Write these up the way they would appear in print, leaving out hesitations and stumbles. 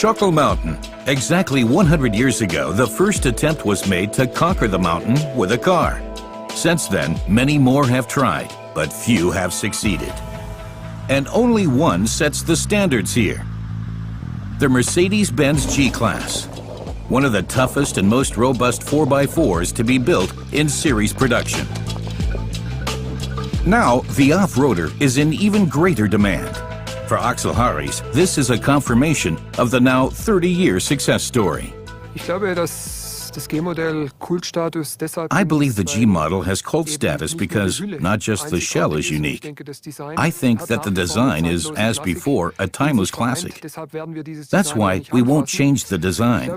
Schöckl Mountain. Exactly 100 years ago, the first attempt was made to conquer the mountain with a car. Since then, many more have tried, but few have succeeded. And only one sets the standards here. The Mercedes-Benz G-Class. One of the toughest and most robust 4x4s to be built in series production. Now, the off-roader is in even greater demand. For Axel Harries, this is a confirmation of the now 30-year success story. I believe the G model has cult status because not just the shell is unique. I think that the design is, as before, a timeless classic. That's why we won't change the design.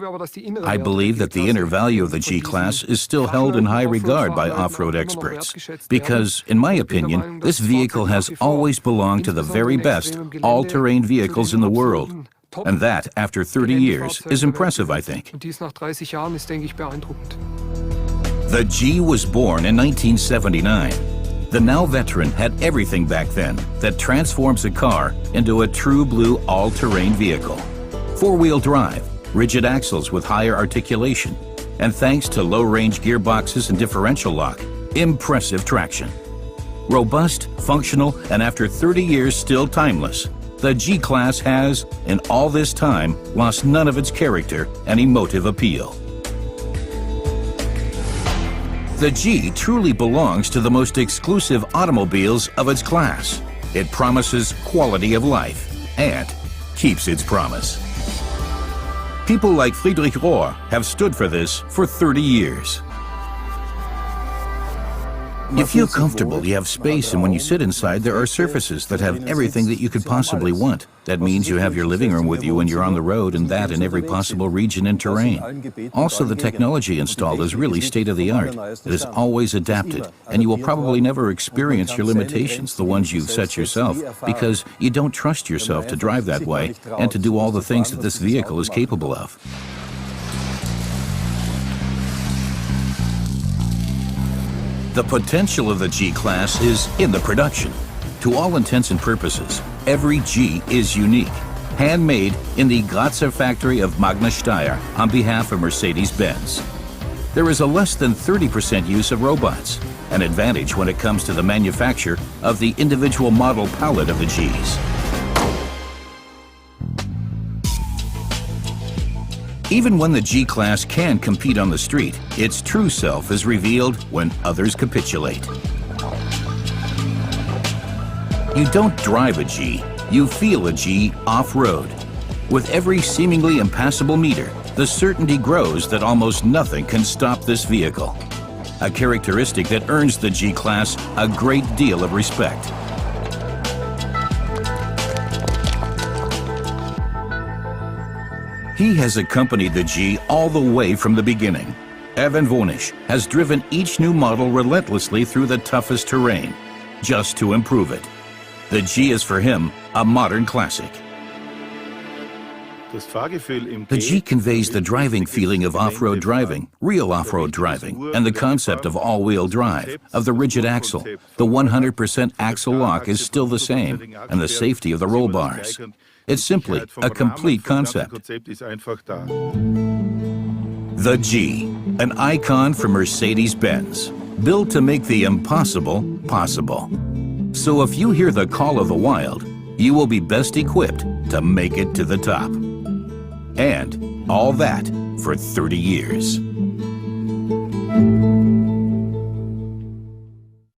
I believe that the inner value of the G-Class is still held in high regard by off-road experts, because, in my opinion, this vehicle has always belonged to the very best all-terrain vehicles in the world. And that, after 30 years, is impressive, I think. The G was born in 1979. The now veteran had everything back then that transforms a car into a true blue all-terrain vehicle. Four-wheel drive, rigid axles with higher articulation, and thanks to low-range gearboxes and differential lock, impressive traction. Robust, functional, and after 30 years still timeless, the G-Class has, in all this time, lost none of its character and emotive appeal. The G truly belongs to the most exclusive automobiles of its class. It promises quality of life and keeps its promise. People like Friedrich Rohr have stood for this for 30 years. You feel comfortable, you have space, and when you sit inside, there are surfaces that have everything that you could possibly want. That means you have your living room with you when you're on the road, and that in every possible region and terrain. Also, the technology installed is really state-of-the-art. It is always adapted, and you will probably never experience your limitations, the ones you've set yourself, because you don't trust yourself to drive that way and to do all the things that this vehicle is capable of. The potential of the G-Class is in the production. To all intents and purposes, every G is unique, handmade in the Grazer factory of Magna Steyr on behalf of Mercedes-Benz. There is a less than 30% use of robots, an advantage when it comes to the manufacture of the individual model palette of the Gs. Even when the G-Class can compete on the street, its true self is revealed when others capitulate. You don't drive a G, you feel a G off-road. With every seemingly impassable meter, the certainty grows that almost nothing can stop this vehicle. A characteristic that earns the G-Class a great deal of respect. He has accompanied the G all the way from the beginning. Erwin Wonisch has driven each new model relentlessly through the toughest terrain, just to improve it. The G is for him a modern classic. The G conveys the driving feeling of off-road driving, real off-road driving, and the concept of all-wheel drive, of the rigid axle. The 100% axle lock is still the same, and the safety of the roll bars. It's simply a complete concept. The G, an icon for Mercedes-Benz, built to make the impossible possible. So if you hear the call of the wild, you will be best equipped to make it to the top. And all that for 30 years.